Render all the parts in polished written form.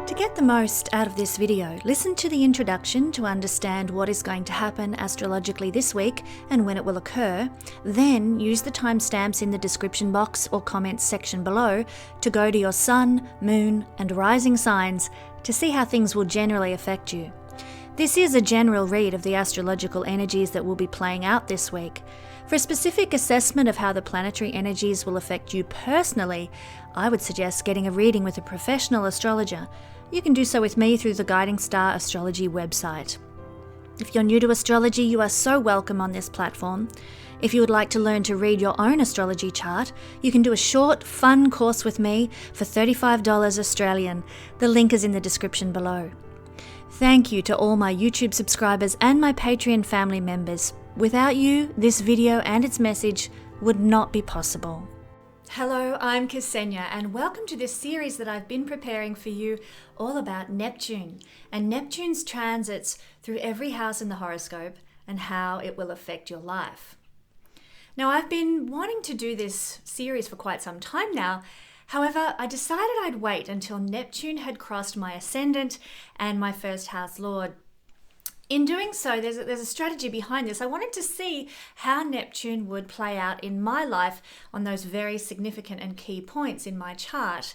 To get the most out of this video, listen to the introduction to understand what is going to happen astrologically this week and when it will occur, then use the timestamps in the description box or comments section below to go to your sun, moon and rising signs to see how things will generally affect you. This is a general read of the astrological energies that will be playing out this week. For a specific assessment of how the planetary energies will affect you personally, I would suggest getting a reading with a professional astrologer. You can do so with me through the Guiding Star Astrology website. If you're new to astrology, you are so welcome on this platform. If you would like to learn to read your own astrology chart, you can do a short, fun course with me for $35 Australian. The link is in the description below. Thank you to all my YouTube subscribers and my Patreon family members. Without you, this video and its message would not be possible. Hello, I'm Kesenya and welcome to this series that I've been preparing for you all about Neptune and Neptune's transits through every house in the horoscope and how it will affect your life. Now, I've been wanting to do this series for quite some time now. However, I decided I'd wait until Neptune had crossed my ascendant and my first house lord. In doing so, there's a strategy behind this. I wanted to see how Neptune would play out in my life on those very significant and key points in my chart.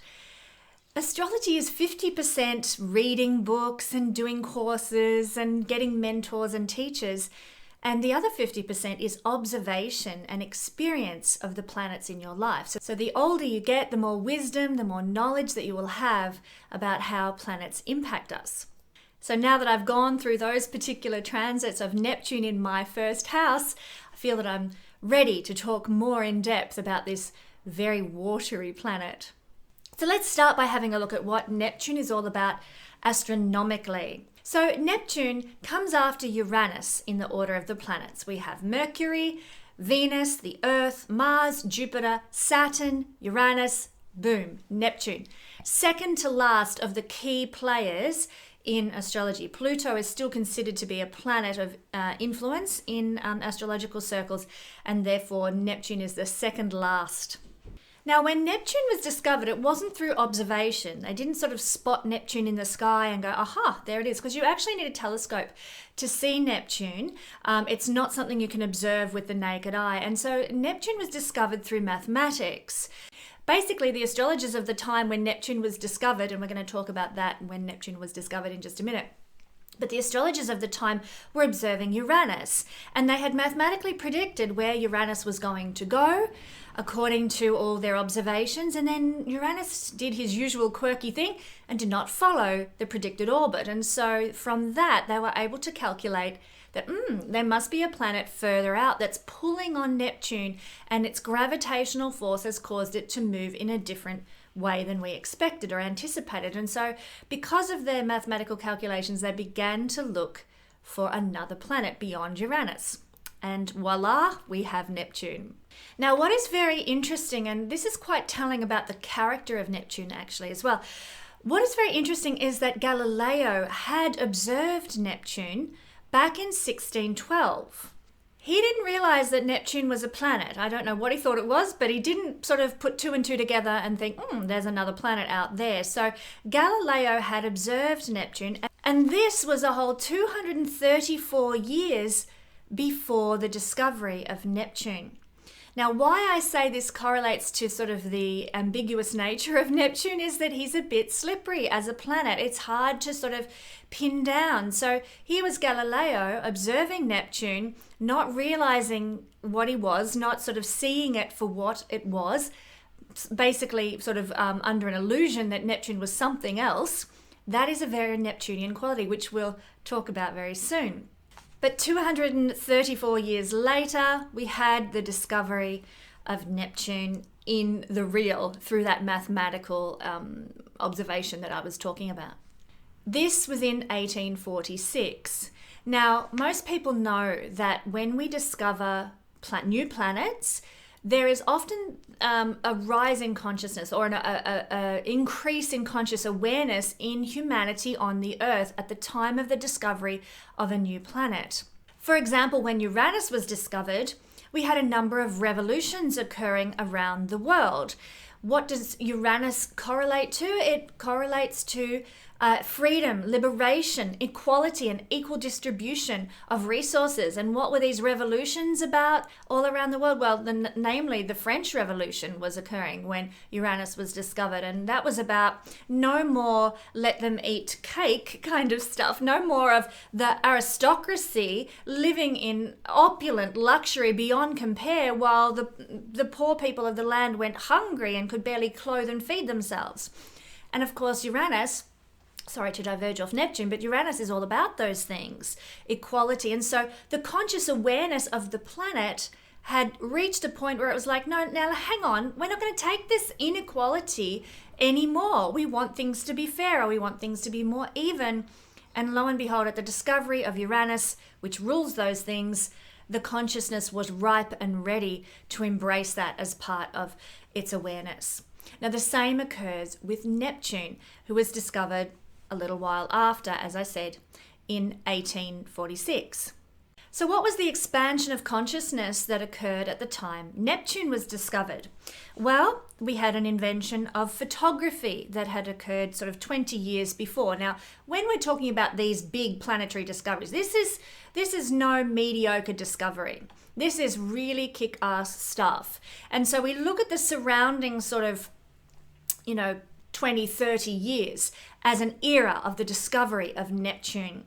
Astrology is 50% reading books and doing courses and getting mentors and teachers. And the other 50% is observation and experience of the planets in your life. So the older you get, the more wisdom, the more knowledge that you will have about how planets impact us. So now that I've gone through those particular transits of Neptune in my first house, I feel that I'm ready to talk more in depth about this very watery planet. So let's start by having a look at what Neptune is all about astronomically. So Neptune comes after Uranus in the order of the planets. We have Mercury, Venus, the Earth, Mars, Jupiter, Saturn, Uranus, boom, Neptune. Second to last of the key players in astrology. Pluto is still considered to be a planet of influence in astrological circles, and therefore Neptune is the second last. Now, when Neptune was discovered, it wasn't through observation. They didn't sort of spot Neptune in the sky and go, aha, there it is, because you actually need a telescope to see Neptune. It's not something you can observe with the naked eye. And so Neptune was discovered through mathematics. Basically, the astrologers of the time when Neptune was discovered, and we're going to talk about that when Neptune was discovered in just a minute, but the astrologers of the time were observing Uranus, and they had mathematically predicted where Uranus was going to go according to all their observations, and then Uranus did his usual quirky thing and did not follow the predicted orbit. And so from that, they were able to calculate that there must be a planet further out that's pulling on Neptune, and its gravitational force has caused it to move in a different way than we expected or anticipated. And so because of their mathematical calculations, they began to look for another planet beyond Uranus. And voila, we have Neptune. Now, what is very interesting, and this is quite telling about the character of Neptune actually as well, what is very interesting is that Galileo had observed Neptune back in 1612. He didn't realize that Neptune was a planet. I don't know what he thought it was, but he didn't sort of put two and two together and think, there's another planet out there. So Galileo had observed Neptune, and this was a whole 234 years before the discovery of Neptune. Now, why I say this correlates to sort of the ambiguous nature of Neptune is that he's a bit slippery as a planet. It's hard to sort of pin down. So here was Galileo observing Neptune, not realizing what he was, not sort of seeing it for what it was, basically sort of under an illusion that Neptune was something else. That is a very Neptunian quality, which we'll talk about very soon. But 234 years later, we had the discovery of Neptune in the real through that mathematical observation that I was talking about. This was in 1846. Now, most people know that when we discover new planets, there is often a rise in consciousness or an increase in conscious awareness in humanity on the Earth at the time of the discovery of a new planet. For example, when Uranus was discovered, we had a number of revolutions occurring around the world. What does Uranus correlate to? It correlates to freedom, liberation, equality, and equal distribution of resources. And what were these revolutions about all around the world? Well, namely, the French Revolution was occurring when Uranus was discovered. And that was about no more let them eat cake kind of stuff, no more of the aristocracy living in opulent luxury beyond compare, while the poor people of the land went hungry and could barely clothe and feed themselves. And of course, Uranus, sorry to diverge off Neptune, but Uranus is all about those things, equality. And so the conscious awareness of the planet had reached a point where it was like, no, now hang on, we're not going to take this inequality anymore. We want things to be fairer. We want things to be more even. And lo and behold, at the discovery of Uranus, which rules those things, the consciousness was ripe and ready to embrace that as part of its awareness. Now, the same occurs with Neptune, who was discovered a little while after, as I said, in 1846. So what was the expansion of consciousness that occurred at the time Neptune was discovered? Well, we had an invention of photography that had occurred sort of 20 years before. Now, when we're talking about these big planetary discoveries, this is no mediocre discovery. This is really kick-ass stuff. And so we look at the surrounding sort of, 20, 30 years as an era of the discovery of Neptune.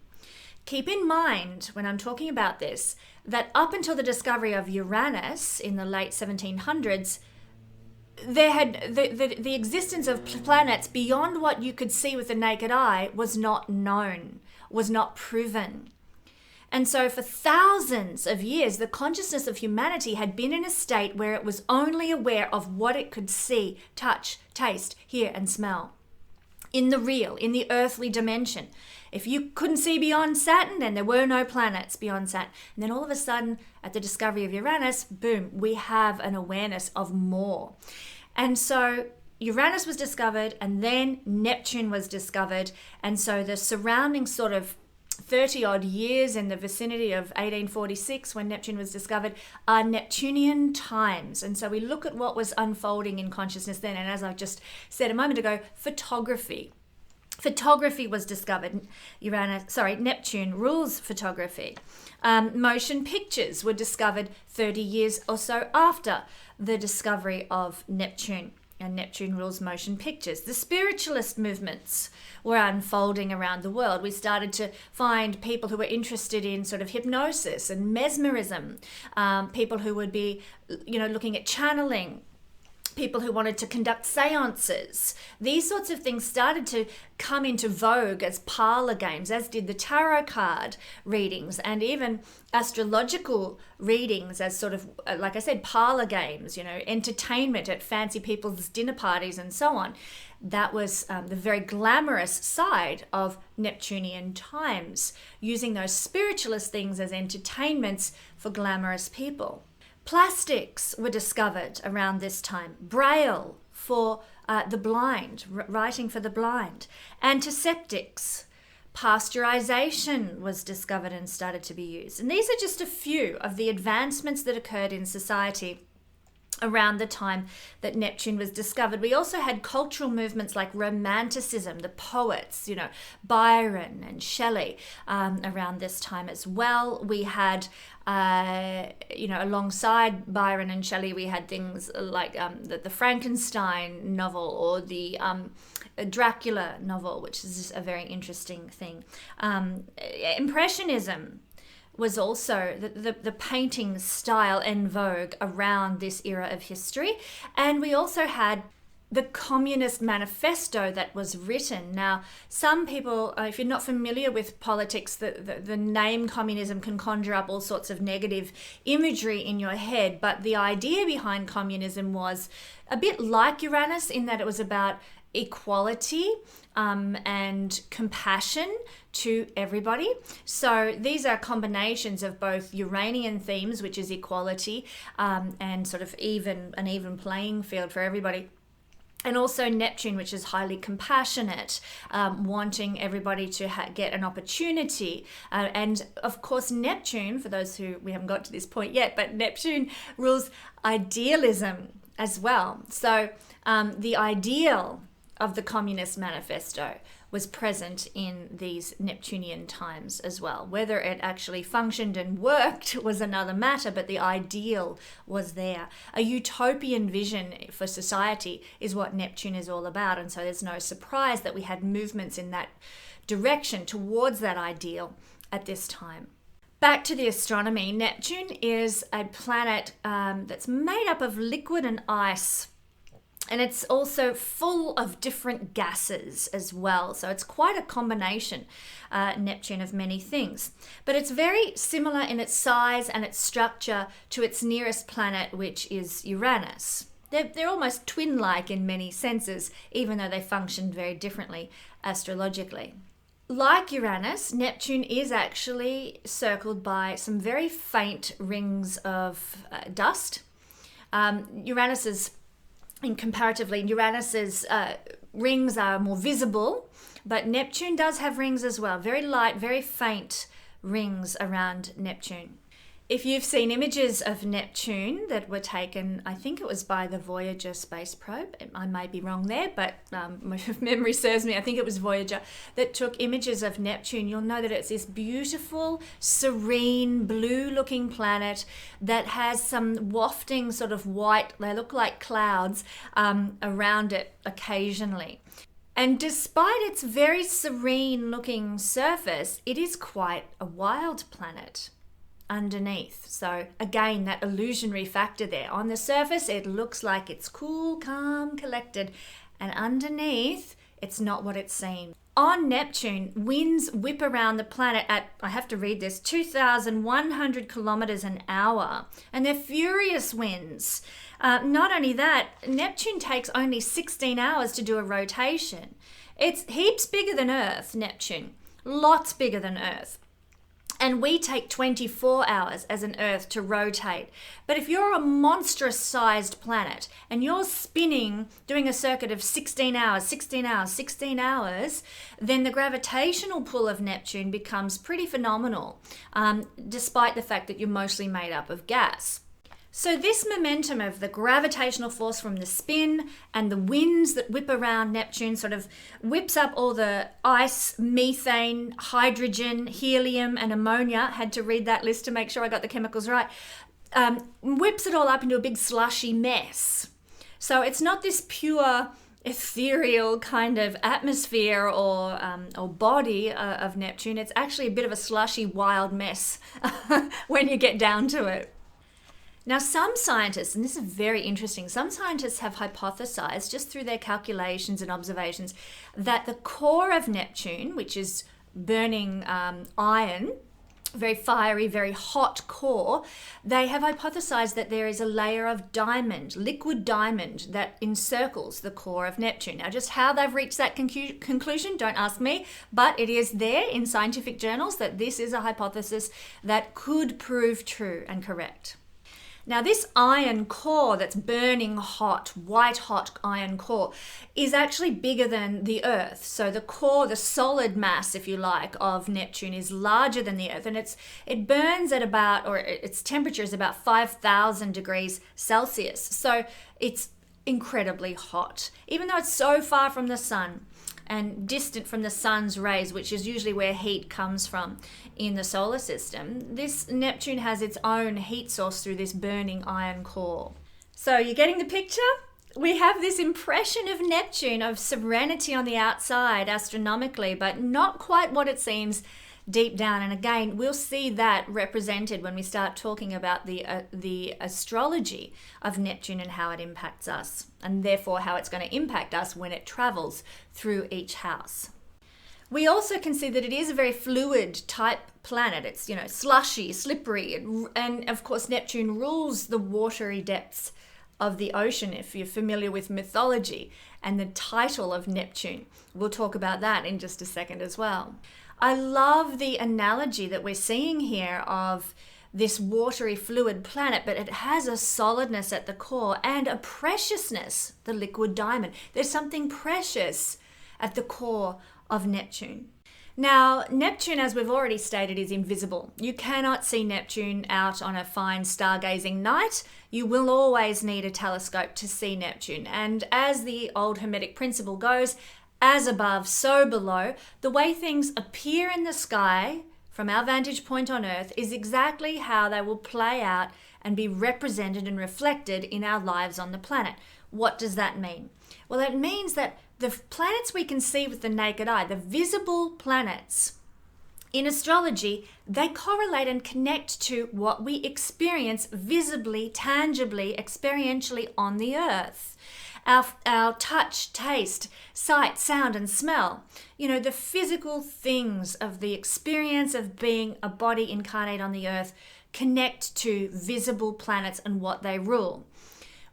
Keep in mind, when I'm talking about this, that up until the discovery of Uranus in the late 1700s, there had the existence of planets beyond what you could see with the naked eye was not known, was not proven. And so for thousands of years, the consciousness of humanity had been in a state where it was only aware of what it could see, touch, taste, hear, and smell. In the real, in the earthly dimension. If you couldn't see beyond Saturn, then there were no planets beyond Saturn. And then all of a sudden, at the discovery of Uranus, boom, we have an awareness of more. And so Uranus was discovered, and then Neptune was discovered. And so the surrounding sort of 30 odd years in the vicinity of 1846 when Neptune was discovered are Neptunian times. And so we look at what was unfolding in consciousness then. And as I just said a moment ago, photography. Photography was discovered. Neptune rules photography. Motion pictures were discovered 30 years or so after the discovery of Neptune. And Neptune rules motion pictures. The spiritualist movements were unfolding around the world. We started to find people who were interested in sort of hypnosis and mesmerism, people who would be, looking at channeling, people who wanted to conduct seances. These sorts of things started to come into vogue as parlor games, as did the tarot card readings and even astrological readings as sort of, like I said, parlor games, entertainment at fancy people's dinner parties and so on. That was the very glamorous side of Neptunian times, using those spiritualist things as entertainments for glamorous people. Plastics were discovered around this time. Braille for the blind, writing for the blind. Antiseptics. Pasteurization was discovered and started to be used. And these are just a few of the advancements that occurred in society around the time that Neptune was discovered. We also had cultural movements like Romanticism, the poets, Byron and Shelley around this time as well. We had, alongside Byron and Shelley, we had things like the Frankenstein novel or the Dracula novel, which is a very interesting thing. Impressionism was also the painting style en vogue around this era of history. And we also had the Communist Manifesto that was written. Now, some people, if you're not familiar with politics, the name communism can conjure up all sorts of negative imagery in your head. But the idea behind communism was a bit like Uranus in that it was about equality and compassion to everybody. So these are combinations of both Uranian themes, which is equality, and sort of an even playing field for everybody. And also Neptune, which is highly compassionate, wanting everybody to get an opportunity. And of course, Neptune, for those who we haven't got to this point yet, but Neptune rules idealism as well. So the ideal of the Communist Manifesto was present in these Neptunian times as well. Whether it actually functioned and worked was another matter, but the ideal was there. A utopian vision for society is what Neptune is all about, and so there's no surprise that we had movements in that direction towards that ideal at this time. Back to the astronomy, Neptune is a planet that's made up of liquid and ice. And it's also full of different gases as well. So it's quite a combination, Neptune, of many things. But it's very similar in its size and its structure to its nearest planet, which is Uranus. They're almost twin-like in many senses, even though they function very differently astrologically. Like Uranus, Neptune is actually circled by some very faint rings of dust. Uranus's rings are more visible, but Neptune does have rings as well, very light, very faint rings around Neptune. If you've seen images of Neptune that were taken, I think it was by the Voyager space probe, I may be wrong there, but if memory serves me, I think it was Voyager that took images of Neptune, you'll know that it's this beautiful, serene, blue-looking planet that has some wafting sort of white, they look like clouds, around it occasionally. And despite its very serene-looking surface, it is quite a wild planet underneath. So again, that illusionary factor there. On the surface, it looks like it's cool, calm, collected, and underneath, it's not what it seems. On Neptune, winds whip around the planet at, I have to read this, 2,100 kilometers an hour, and they're furious winds. Not only that, Neptune takes only 16 hours to do a rotation. It's heaps bigger than Earth, Neptune, lots bigger than Earth. And we take 24 hours as an Earth to rotate. But if you're a monstrous sized planet and you're spinning, doing a circuit of 16 hours, then the gravitational pull of Neptune becomes pretty phenomenal, despite the fact that you're mostly made up of gas. So this momentum of the gravitational force from the spin and the winds that whip around Neptune sort of whips up all the ice, methane, hydrogen, helium, and ammonia. Had to read that list to make sure I got the chemicals right. Whips it all up into a big slushy mess. So it's not this pure ethereal kind of atmosphere or body of Neptune. It's actually a bit of a slushy wild mess when you get down to it. Now, some scientists, and this is very interesting, some scientists have hypothesized, just through their calculations and observations, that the core of Neptune, which is burning iron, very fiery, very hot core, they have hypothesized that there is a layer of diamond, liquid diamond, that encircles the core of Neptune. Now, just how they've reached that conclusion, don't ask me, but it is there in scientific journals that this is a hypothesis that could prove true and correct. Now, this iron core that's burning hot, white hot iron core, is actually bigger than the Earth. So the core, the solid mass, if you like, of Neptune is larger than the Earth, and it burns at about, or its temperature is about 5,000 degrees Celsius. So it's incredibly hot, even though it's so far from the sun and distant from the sun's rays, which is usually where heat comes from in the solar system. This Neptune has its own heat source through this burning iron core. So you're getting the picture? We have this impression of Neptune, of serenity on the outside astronomically, but not quite what it seems deep down. And again, we'll see that represented when we start talking about the astrology of Neptune and how it impacts us, and therefore how it's going to impact us when it travels through each house. We also can see that it is a very fluid type planet. It's, slushy, slippery, and of course Neptune rules the watery depths of the ocean, if you're familiar with mythology and the title of Neptune. We'll talk about that in just a second as well. I love the analogy that we're seeing here of this watery fluid planet, but it has a solidness at the core and a preciousness, the liquid diamond. There's something precious at the core of Neptune. Now, Neptune, as we've already stated, is invisible. You cannot see Neptune out on a fine stargazing night. You will always need a telescope to see Neptune. And as the old Hermetic principle goes, as above, so below. The way things appear in the sky from our vantage point on Earth is exactly how they will play out and be represented and reflected in our lives on the planet. What does that mean? Well, it means that the planets we can see with the naked eye, the visible planets, in astrology, they correlate and connect to what we experience visibly, tangibly, experientially on the Earth. Our touch, taste, sight, sound, and smell. You know, the physical things of the experience of being a body incarnate on the Earth connect to visible planets and what they rule.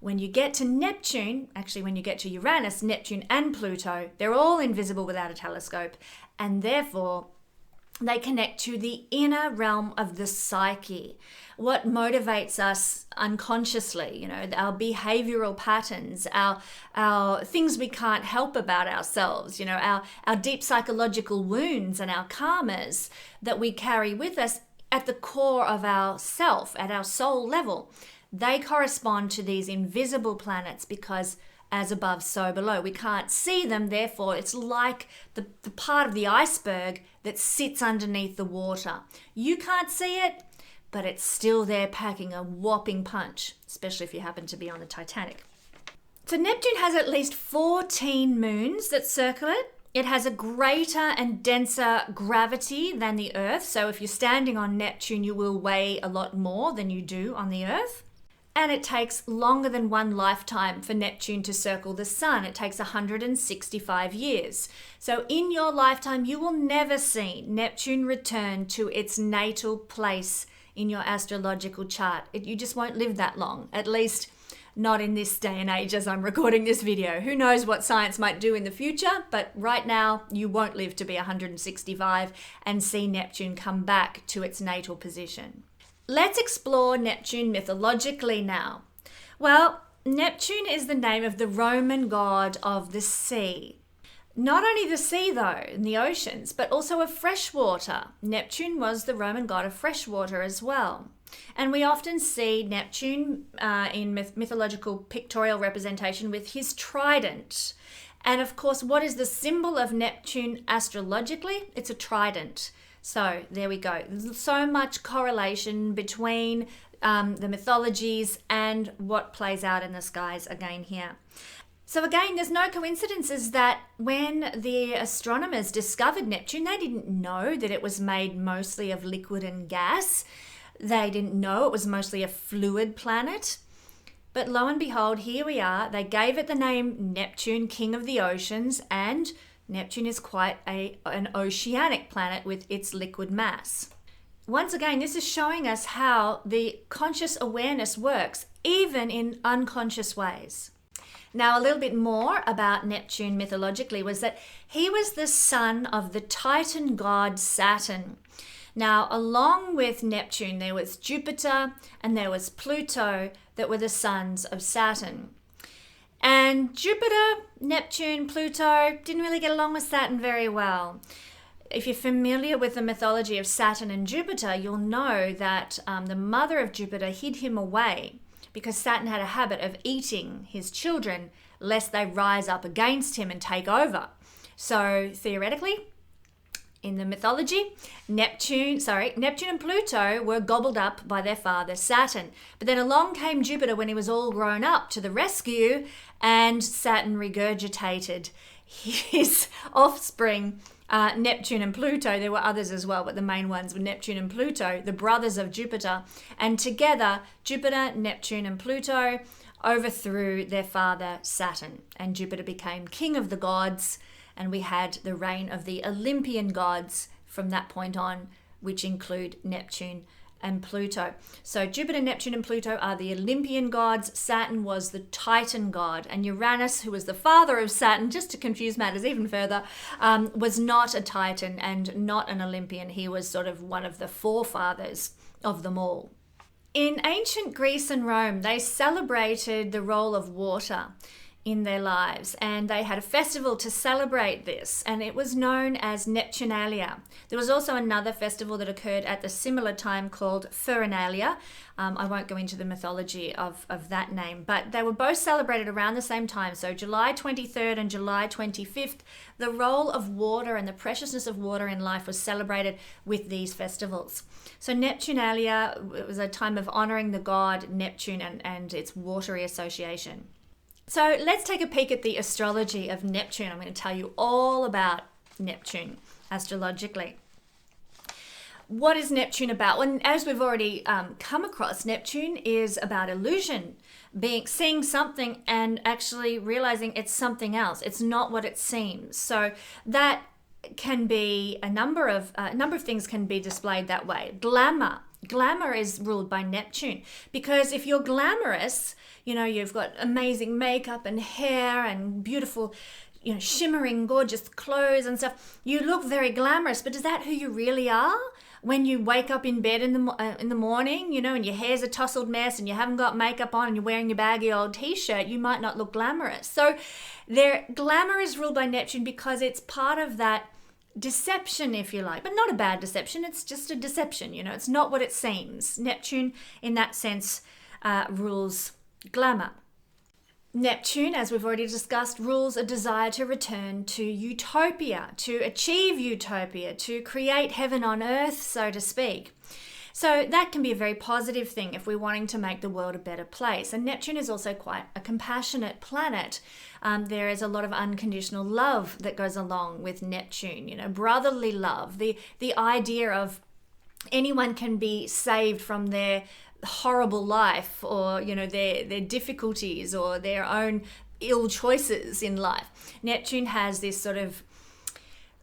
When you get to Neptune, actually when you get to Uranus, Neptune and Pluto, they're all invisible without a telescope, and therefore they connect to the inner realm of the psyche, what motivates us unconsciously, you know, our behavioral patterns, our things we can't help about ourselves, you know, our deep psychological wounds and our karmas that we carry with us at the core of our self, at our soul level. They correspond to these invisible planets because as above, so below. We can't see them, therefore it's like the part of the iceberg that sits underneath the water. You can't see it, but it's still there packing a whopping punch, especially if you happen to be on the Titanic. So Neptune has at least 14 moons that circle it. It has a greater and denser gravity than the Earth. So if you're standing on Neptune, you will weigh a lot more than you do on the Earth. And it takes longer than one lifetime for Neptune to circle the sun. It takes 165 years. So in your lifetime, you will never see Neptune return to its natal place in your astrological chart. You just won't live that long, at least not in this day and age as I'm recording this video. Who knows what science might do in the future, but right now you won't live to be 165 and see Neptune come back to its natal position. Let's explore Neptune mythologically now. Well, Neptune is the name of the Roman god of the sea. Not only the sea though, in the oceans, but also of fresh water. Neptune was the Roman god of fresh water as well. And we often see Neptune in mythological pictorial representation with his trident. And of course, what is the symbol of Neptune astrologically? It's a trident. So there we go. There's so much correlation between the mythologies and what plays out in the skies again here. So again, there's no coincidences that when the astronomers discovered Neptune, they didn't know that it was made mostly of liquid and gas. They didn't know it was mostly a fluid planet. But lo and behold, here we are. They gave it the name Neptune, king of the oceans, and Neptune is quite an oceanic planet with its liquid mass. Once again, this is showing us how the conscious awareness works, even in unconscious ways. Now, a little bit more about Neptune mythologically was that he was the son of the Titan god Saturn. Now, along with Neptune, there was Jupiter and there was Pluto that were the sons of Saturn. And Jupiter, Neptune, Pluto didn't really get along with Saturn very well. If you're familiar with the mythology of Saturn and Jupiter, you'll know that the mother of Jupiter hid him away because Saturn had a habit of eating his children lest they rise up against him and take over. So theoretically, in the mythology, Neptune and Pluto were gobbled up by their father Saturn. But then along came Jupiter when he was all grown up to the rescue, and Saturn regurgitated his offspring, Neptune and Pluto. There were others as well, but the main ones were Neptune and Pluto, the brothers of Jupiter. And together, Jupiter, Neptune and Pluto overthrew their father Saturn, and Jupiter became king of the gods. And we had the reign of the Olympian gods from that point on, which include Neptune and Pluto. So Jupiter, Neptune, and Pluto are the Olympian gods. Saturn was the Titan god. And Uranus, who was the father of Saturn, just to confuse matters even further, was not a Titan and not an Olympian. He was sort of one of the forefathers of them all. In ancient Greece and Rome, they celebrated the role of water in their lives, and they had a festival to celebrate this, and it was known as Neptunalia. There was also another festival that occurred at the similar time called Ferinalia. I won't go into the mythology of that name, but they were both celebrated around the same time. So July 23rd and July 25th, the role of water and the preciousness of water in life was celebrated with these festivals. So Neptunalia, it was a time of honoring the god Neptune and its watery association. So let's take a peek at the astrology of Neptune. I'm going to tell you all about Neptune astrologically. What is Neptune about? Well, as we've already come across, Neptune is about illusion, seeing something and actually realizing it's something else. It's not what it seems. So that can be a number of things can be displayed that way. Glamour is ruled by Neptune, because if you're glamorous, you've got amazing makeup and hair and beautiful, shimmering, gorgeous clothes and stuff. You look very glamorous, but is that who you really are? When you wake up in bed in the morning, and your hair's a tousled mess and you haven't got makeup on and you're wearing your baggy old t-shirt, you might not look glamorous. So glamour is ruled by Neptune because it's part of that deception, if you like, but not a bad deception. It's just a deception. It's not what it seems. Neptune, in that sense, rules glamour. Neptune, as we've already discussed, rules a desire to return to Utopia, to achieve Utopia, to create heaven on earth, so to speak. So that can be a very positive thing if we're wanting to make the world a better place. And Neptune is also quite a compassionate planet. There is a lot of unconditional love that goes along with Neptune, brotherly love, the idea of anyone can be saved from their horrible life or their difficulties or their own ill choices in life. Neptune has this sort of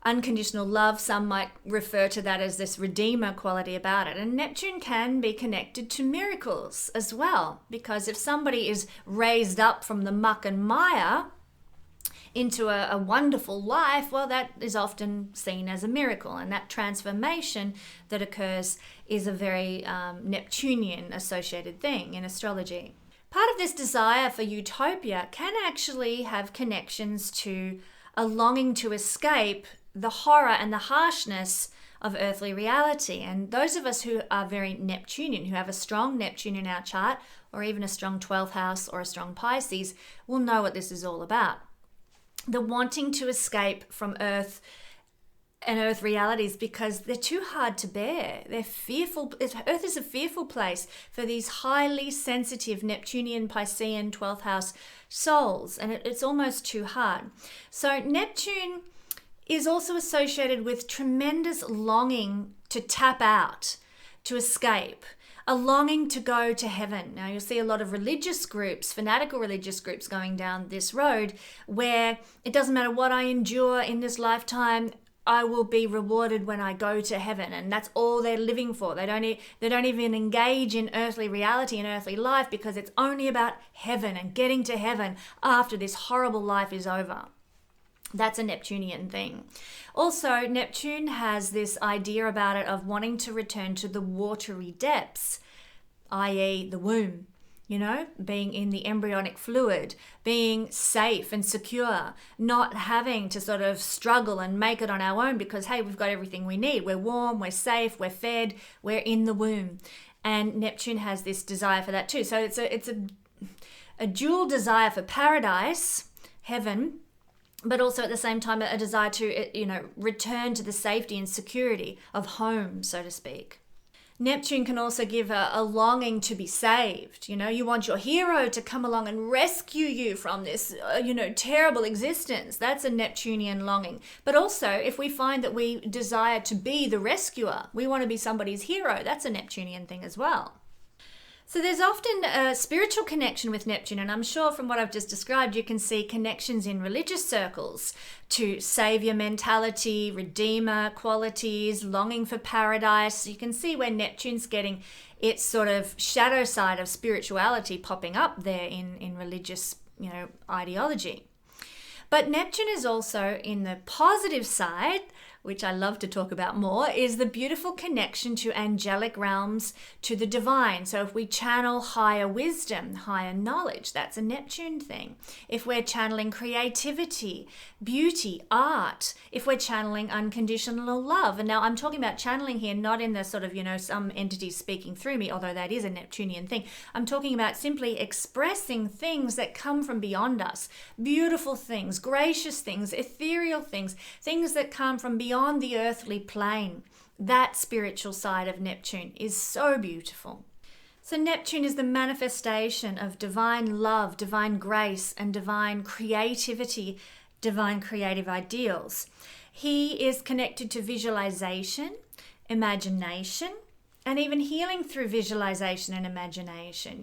unconditional love. Some might refer to that as this redeemer quality about it. And Neptune can be connected to miracles as well, because if somebody is raised up from the muck and mire into a wonderful life, well, that is often seen as a miracle. And that transformation that occurs is a very Neptunian associated thing in astrology. Part of this desire for utopia can actually have connections to a longing to escape the horror and the harshness of earthly reality. And those of us who are very Neptunian, who have a strong Neptune in our chart, or even a strong 12th house or a strong Pisces, will know what this is all about. The wanting to escape from earth and earth realities because they're too hard to bear. They're fearful. Earth is a fearful place for these highly sensitive Neptunian, Piscean, 12th house souls, and it's almost too hard. So Neptune is also associated with tremendous longing to tap out, to escape, a longing to go to heaven. Now, you'll see a lot of religious groups, fanatical religious groups going down this road where it doesn't matter what I endure in this lifetime, I will be rewarded when I go to heaven. And that's all they're living for. They don't even engage in earthly reality and earthly life because it's only about heaven and getting to heaven after this horrible life is over. That's a Neptunian thing. Also, Neptune has this idea about it of wanting to return to the watery depths, i.e. the womb, being in the embryonic fluid, being safe and secure, not having to sort of struggle and make it on our own because, hey, we've got everything we need. We're warm, we're safe, we're fed, we're in the womb. And Neptune has this desire for that too. So it's a dual desire for paradise, heaven, but also at the same time a desire to, return to the safety and security of home, so to speak. Neptune can also give a longing to be saved. You want your hero to come along and rescue you from this, terrible existence. That's a Neptunian longing. But also, if we find that we desire to be the rescuer, we want to be somebody's hero, that's a Neptunian thing as well. So there's often a spiritual connection with Neptune, and I'm sure from what I've just described, you can see connections in religious circles to savior mentality, redeemer qualities, longing for paradise. You can see where Neptune's getting its sort of shadow side of spirituality popping up there in religious, ideology. But Neptune is also in the positive side which I love to talk about more, is the beautiful connection to angelic realms, to the divine. So if we channel higher wisdom, higher knowledge, that's a Neptune thing. If we're channeling creativity, beauty, art, if we're channeling unconditional love. And now I'm talking about channeling here, not in the sort of, some entities speaking through me, although that is a Neptunian thing. I'm talking about simply expressing things that come from beyond us. Beautiful things, gracious things, ethereal things, things that come from beyond the earthly plane. That spiritual side of Neptune is so beautiful. So Neptune is the manifestation of divine love, divine grace, and divine creativity, divine creative ideals. He is connected to visualization, imagination, and even healing through visualization and imagination.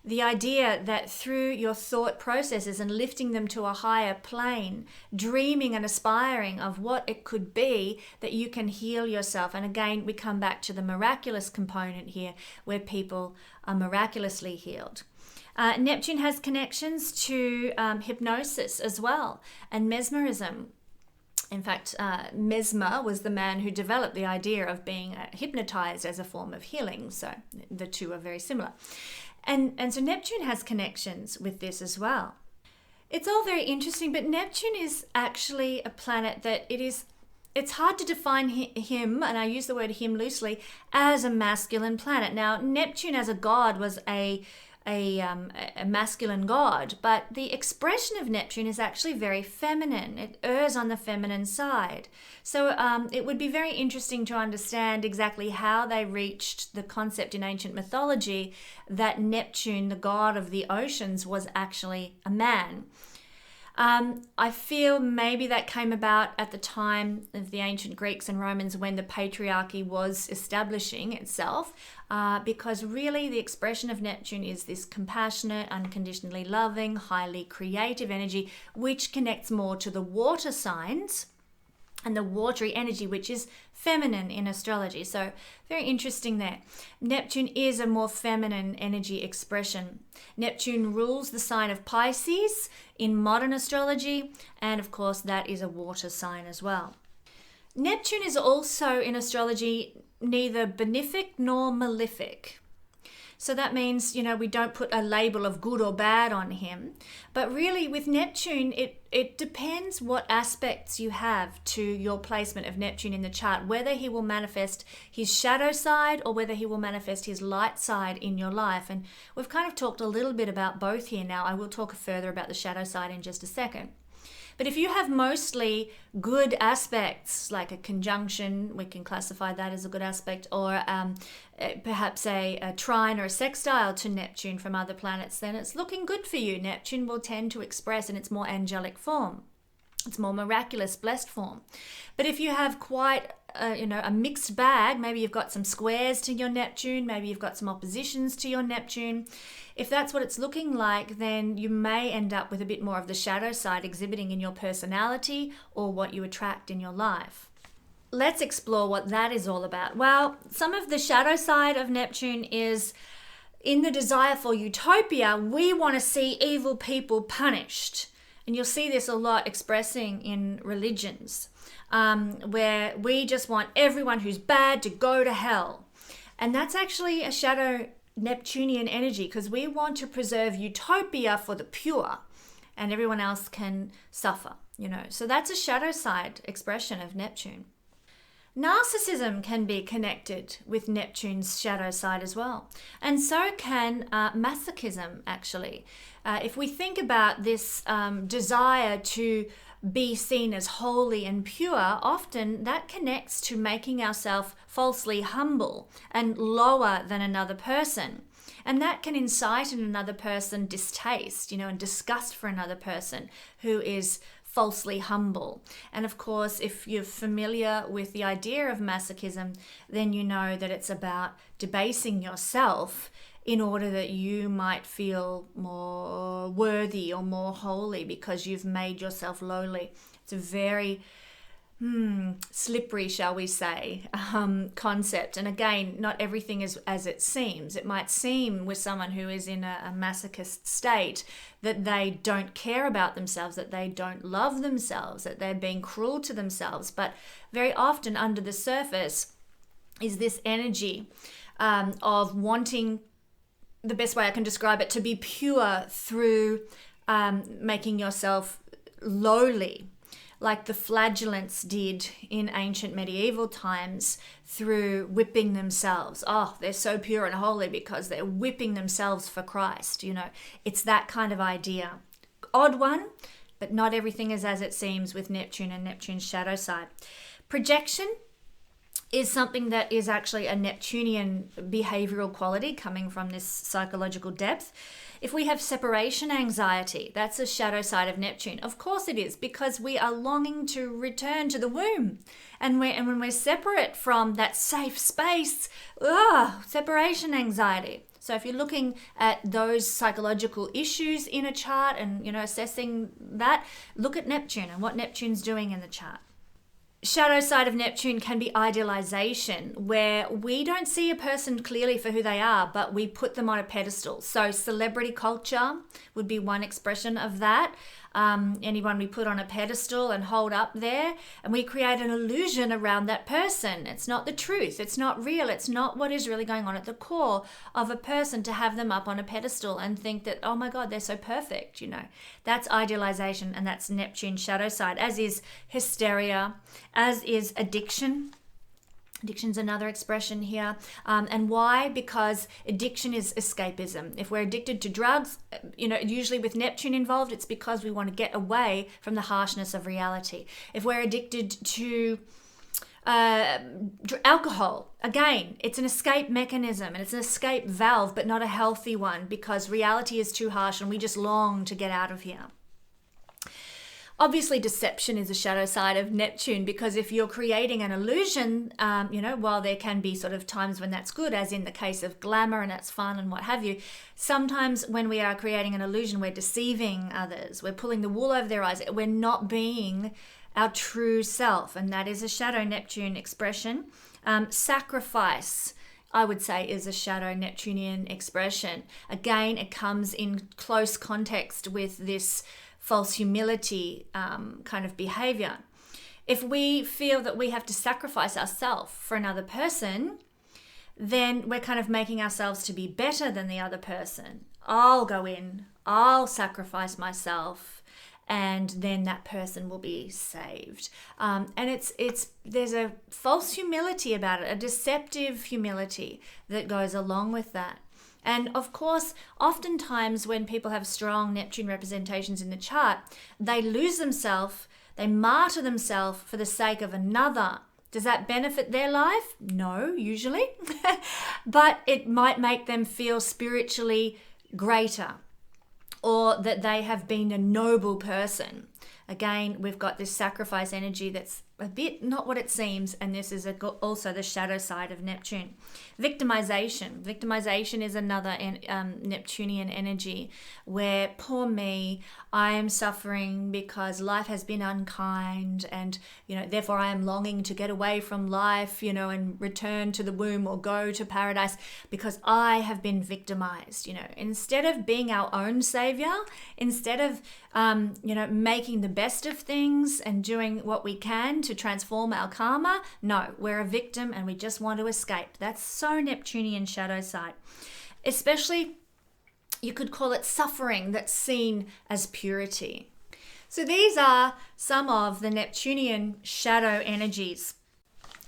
The idea that through your thought processes and lifting them to a higher plane, dreaming and aspiring of what it could be, that you can heal yourself. And again, we come back to the miraculous component here, where people are miraculously healed. Neptune has connections to hypnosis as well, and mesmerism. In fact, Mesmer was the man who developed the idea of being hypnotized as a form of healing. So the two are very similar. And so Neptune has connections with this as well. It's all very interesting, but Neptune is actually a planet that it's hard to define him, and I use the word him loosely, as a masculine planet. Now, Neptune as a god was a masculine god, but the expression of Neptune is actually very feminine. It errs on the feminine side. So it would be very interesting to understand exactly how they reached the concept in ancient mythology that Neptune, the god of the oceans, was actually a man. I feel maybe that came about at the time of the ancient Greeks and Romans, when the patriarchy was establishing itself, because really the expression of Neptune is this compassionate, unconditionally loving, highly creative energy, which connects more to the water signs and the watery energy, which is feminine in astrology. So very interesting there. Neptune is a more feminine energy expression. Neptune rules the sign of Pisces in modern astrology, and of course that is a water sign as well. Neptune is also in astrology neither benefic nor malefic. So that means, we don't put a label of good or bad on him. But really with Neptune, it depends what aspects you have to your placement of Neptune in the chart, whether he will manifest his shadow side or whether he will manifest his light side in your life. And we've kind of talked a little bit about both here now. I will talk further about the shadow side in just a second. But if you have mostly good aspects, like a conjunction, we can classify that as a good aspect, or perhaps a trine or a sextile to Neptune from other planets, then it's looking good for you. Neptune will tend to express in its more angelic form. It's more miraculous, blessed form. But if you have quite a mixed bag, maybe you've got some squares to your Neptune, maybe you've got some oppositions to your Neptune. If that's what it's looking like, then you may end up with a bit more of the shadow side exhibiting in your personality or what you attract in your life. Let's explore what that is all about. Well, some of the shadow side of Neptune is in the desire for utopia. We want to see evil people punished. And you'll see this a lot expressing in religions, where we just want everyone who's bad to go to hell. And that's actually a shadow Neptunian energy, because we want to preserve utopia for the pure, and everyone else can suffer, So that's a shadow side expression of Neptune. Narcissism can be connected with Neptune's shadow side as well. And so can masochism, actually. If we think about this desire to be seen as holy and pure, often that connects to making ourselves falsely humble and lower than another person. And that can incite in another person distaste, and disgust for another person who is falsely humble. And of course, if you're familiar with the idea of masochism, then you know that it's about debasing yourself in order that you might feel more worthy or more holy because you've made yourself lowly. It's a very slippery, shall we say, concept. And again, not everything is as it seems. It might seem with someone who is in a masochist state that they don't care about themselves, that they don't love themselves, that they're being cruel to themselves. But very often under the surface is this energy of wanting, the best way I can describe it, to be pure through making yourself lowly, like the flagellants did in ancient medieval times through whipping themselves. Oh, they're so pure and holy because they're whipping themselves for Christ. It's that kind of idea. Odd one, but not everything is as it seems with Neptune and Neptune's shadow side. Projection is something that is actually a Neptunian behavioral quality coming from this psychological depth. If we have separation anxiety, that's a shadow side of Neptune. Of course it is, because we are longing to return to the womb. And when we're separate from that safe space, separation anxiety. So if you're looking at those psychological issues in a chart and, assessing that, look at Neptune and what Neptune's doing in the chart. Shadow side of Neptune can be idealization, where we don't see a person clearly for who they are, but we put them on a pedestal. So celebrity culture would be one expression of that. Anyone we put on a pedestal and hold up there, and we create an illusion around that person. It's not the truth. It's not real. It's not what is really going on at the core of a person, to have them up on a pedestal and think that, oh my God, they're so perfect. That's idealization, and that's Neptune shadow side, as is hysteria, as is addiction. Addiction's another expression here. And why? Because addiction is escapism. If we're addicted to drugs, usually with Neptune involved, it's because we want to get away from the harshness of reality. If we're addicted to alcohol, again, it's an escape mechanism and it's an escape valve, but not a healthy one, because reality is too harsh and we just long to get out of here. Obviously, deception is a shadow side of Neptune, because if you're creating an illusion, while there can be sort of times when that's good, as in the case of glamour and that's fun and what have you, sometimes when we are creating an illusion, we're deceiving others. We're pulling the wool over their eyes. We're not being our true self, and that is a shadow Neptune expression. Sacrifice, I would say, is a shadow Neptunian expression. Again, it comes in close context with this false humility kind of behavior. If we feel that we have to sacrifice ourselves for another person, then we're kind of making ourselves to be better than the other person. I'll go in, I'll sacrifice myself, and then that person will be saved. And there's a false humility about it, a deceptive humility that goes along with that. And of course, oftentimes when people have strong Neptune representations in the chart, they lose themselves, they martyr themselves for the sake of another. Does that benefit their life? No, usually. But it might make them feel spiritually greater, or that they have been a noble person. Again, we've got this sacrifice energy that's a bit not what it seems, and this is also the shadow side of Neptune. Victimization. Victimization is another Neptunian energy where, poor me, I am suffering because life has been unkind, and therefore I am longing to get away from life, and return to the womb or go to paradise because I have been victimized. Instead of being our own savior, instead of making the best of things and doing what we can to transform our karma, no, we're a victim and we just want to escape. That's so Neptunian shadow side. Especially, you could call it suffering that's seen as purity. So these are some of the Neptunian shadow energies.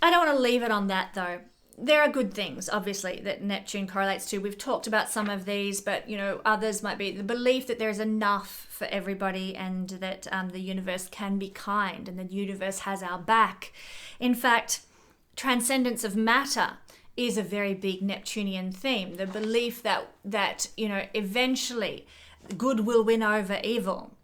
I don't want to leave it on that though. There are good things, obviously, that Neptune correlates to. We've talked about some of these, but, others might be the belief that there is enough for everybody, and that the universe can be kind and the universe has our back. In fact, transcendence of matter is a very big Neptunian theme. The belief that eventually good will win over evil.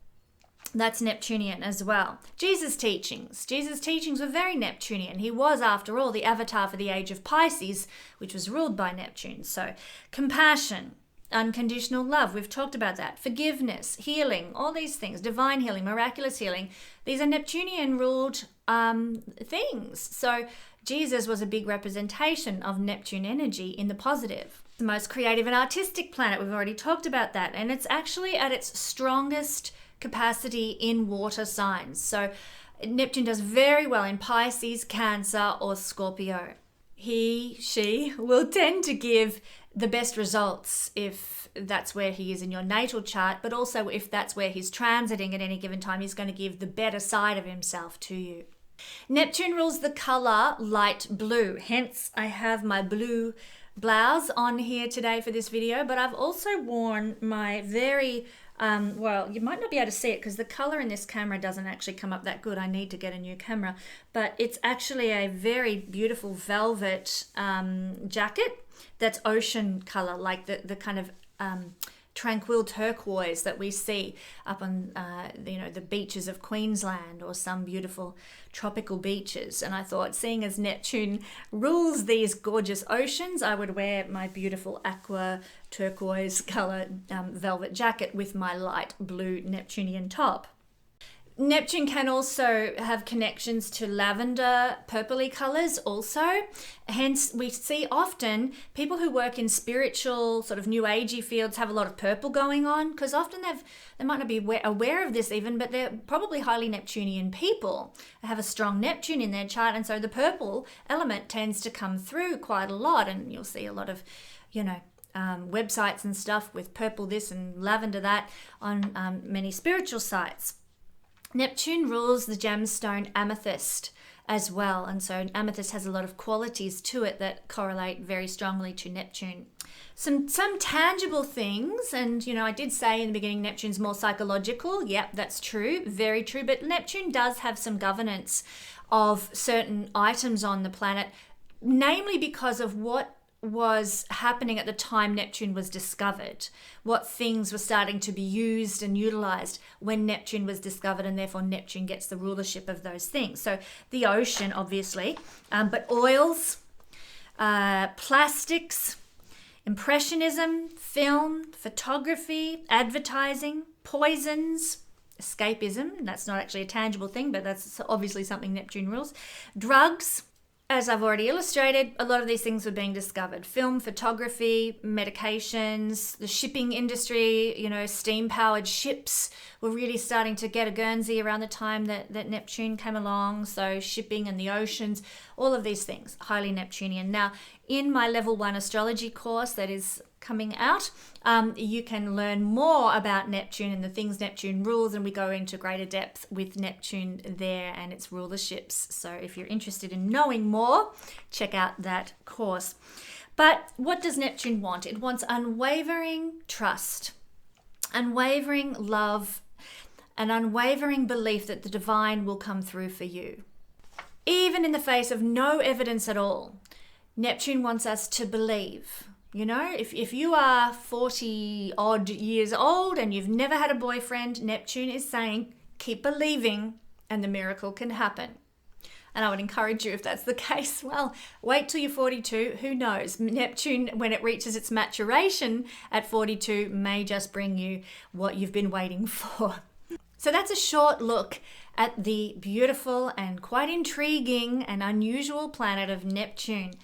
That's Neptunian as well. Jesus' teachings were very Neptunian. He was, after all, the avatar for the age of Pisces, which was ruled by Neptune. So compassion, unconditional love. We've talked about that. Forgiveness, healing, all these things, divine healing, miraculous healing. These are Neptunian ruled things. So Jesus was a big representation of Neptune energy in the positive. The most creative and artistic planet, we've already talked about that. And it's actually at its strongest capacity in water signs. So Neptune does very well in Pisces, Cancer, or Scorpio. She will tend to give the best results if that's where he is in your natal chart, but also if that's where he's transiting at any given time, he's going to give the better side of himself to you. Neptune rules the color light blue. Hence, I have my blue blouse on here today for this video, but I've also worn my very well, you might not be able to see it because the color in this camera doesn't actually come up that good. I need to get a new camera, but it's actually a very beautiful velvet jacket that's ocean color, like the kind of tranquil turquoise that we see up on the beaches of Queensland or some beautiful tropical beaches. And I thought, seeing as Neptune rules these gorgeous oceans, I would wear my beautiful aqua turquoise color velvet jacket with my light blue Neptunian top. Neptune can also have connections to lavender, purpley colors also. Hence, we see often people who work in spiritual, sort of new agey fields have a lot of purple going on, because often they might not be aware of this even, but they're probably highly Neptunian people. They have a strong Neptune in their chart, and so the purple element tends to come through quite a lot, and you'll see a lot of, websites and stuff with purple this and lavender that on many spiritual sites. Neptune rules the gemstone amethyst as well, and so amethyst has a lot of qualities to it that correlate very strongly to Neptune. Some tangible things, and I did say in the beginning Neptune's more psychological. Yep, that's true, very true, but Neptune does have some governance of certain items on the planet, namely because of what was happening at the time Neptune was discovered, what things were starting to be used and utilized when Neptune was discovered, and therefore Neptune gets the rulership of those things. So the ocean, obviously, but oils, plastics, impressionism, film, photography, advertising, poisons, escapism, that's not actually a tangible thing, but that's obviously something Neptune rules, drugs. As I've already illustrated, a lot of these things were being discovered. Film, photography, medications, the shipping industry, steam-powered ships were really starting to get a Guernsey around the time that Neptune came along. So shipping and the oceans, all of these things, highly Neptunian. Now, in my level 1 astrology course that is coming out, you can learn more about Neptune and the things Neptune rules, and we go into greater depth with Neptune there and its rulerships. So if you're interested in knowing more, check out that course. But what does Neptune want? It wants unwavering trust, unwavering love, and unwavering belief that the divine will come through for you. Even in the face of no evidence at all, Neptune wants us to believe. If you are 40 odd years old and you've never had a boyfriend, Neptune is saying, keep believing and the miracle can happen. And I would encourage you, if that's the case, well, wait till you're 42. Who knows? Neptune, when it reaches its maturation at 42, may just bring you what you've been waiting for. So that's a short look at the beautiful and quite intriguing and unusual planet of Neptune.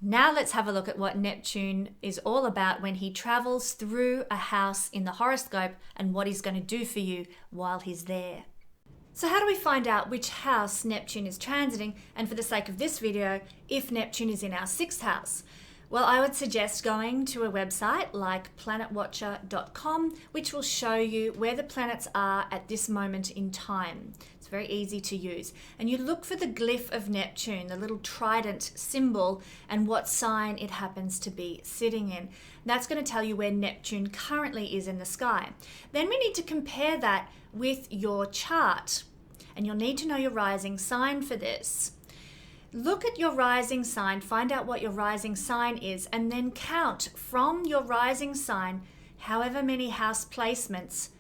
Now let's have a look at what Neptune is all about when he travels through a house in the horoscope and what he's going to do for you while he's there. So how do we find out which house Neptune is transiting, and for the sake of this video, if Neptune is in our 6th house? Well, I would suggest going to a website like planetwatcher.com, which will show you where the planets are at this moment in time. It's very easy to use. And you look for the glyph of Neptune, the little trident symbol, and what sign it happens to be sitting in. That's going to tell you where Neptune currently is in the sky. Then we need to compare that with your chart, and you'll need to know your rising sign for this. Look at your rising sign, find out what your rising sign is, and then count from your rising sign however many house placements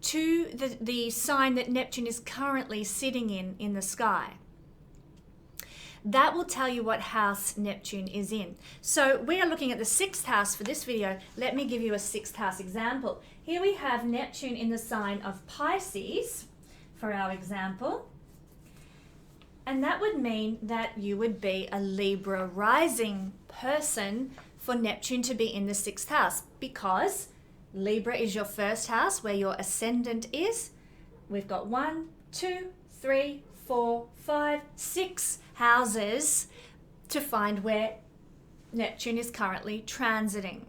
to the sign that Neptune is currently sitting in the sky. that will tell you what house Neptune is in. So we are looking at the 6th house for this video. Let me give you a 6th house example. Here we have Neptune in the sign of Pisces for our example. And that would mean that you would be a Libra rising person for Neptune to be in the 6th house, because Libra is your first house where your ascendant is. We've got 1, 2, 3, 4, 5, 6 houses to find where Neptune is currently transiting.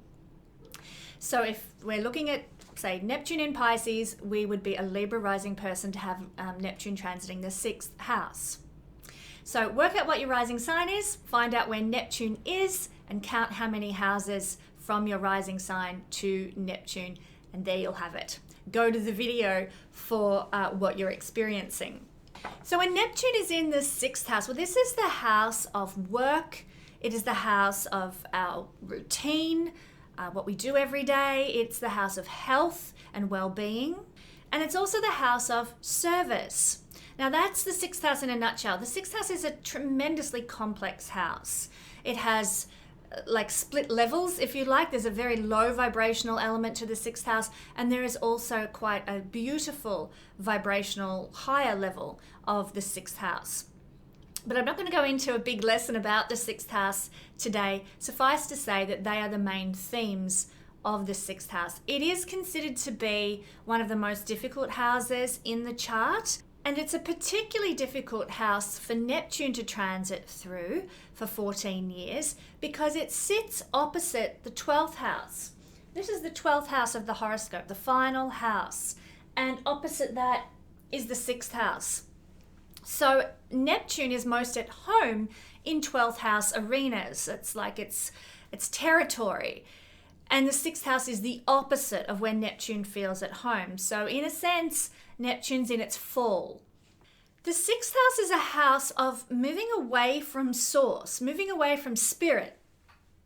So if we're looking at, say, Neptune in Pisces, we would be a Libra rising person to have Neptune transiting the 6th house. So work out what your rising sign is, find out where Neptune is, and count how many houses from your rising sign to Neptune, and there you'll have it. Go to the video for what you're experiencing. So when Neptune is in the 6th house, well, this is the house of work. It is the house of our routine, what we do every day. It's the house of health and well-being. And it's also the house of service. Now that's the 6th house in a nutshell. The 6th house is a tremendously complex house. It has like split levels, if you like. There's a very low vibrational element to the 6th house, and there is also quite a beautiful vibrational higher level of the 6th house. But I'm not going to go into a big lesson about the 6th house today. Suffice to say that they are the main themes of the 6th house. It is considered to be one of the most difficult houses in the chart. And it's a particularly difficult house for Neptune to transit through for 14 years because it sits opposite the 12th house. This is the 12th house of the horoscope, the final house. And opposite that is the 6th house. So Neptune is most at home in 12th house arenas. It's like it's territory. And the 6th house is the opposite of where Neptune feels at home. So in a sense, Neptune's in its fall. The 6th house is a house of moving away from source, moving away from spirit.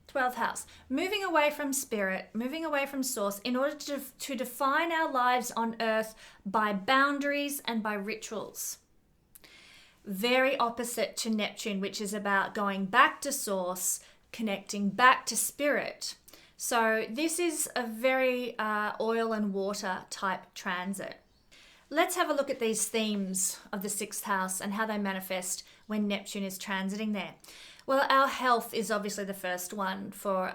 12th house, moving away from spirit, moving away from source in order to define our lives on earth by boundaries and by rituals. Very opposite to Neptune, which is about going back to source, connecting back to spirit. So this is a very oil and water type transit. Let's have a look at these themes of the 6th house and how they manifest when Neptune is transiting there. Well, our health is obviously the first one for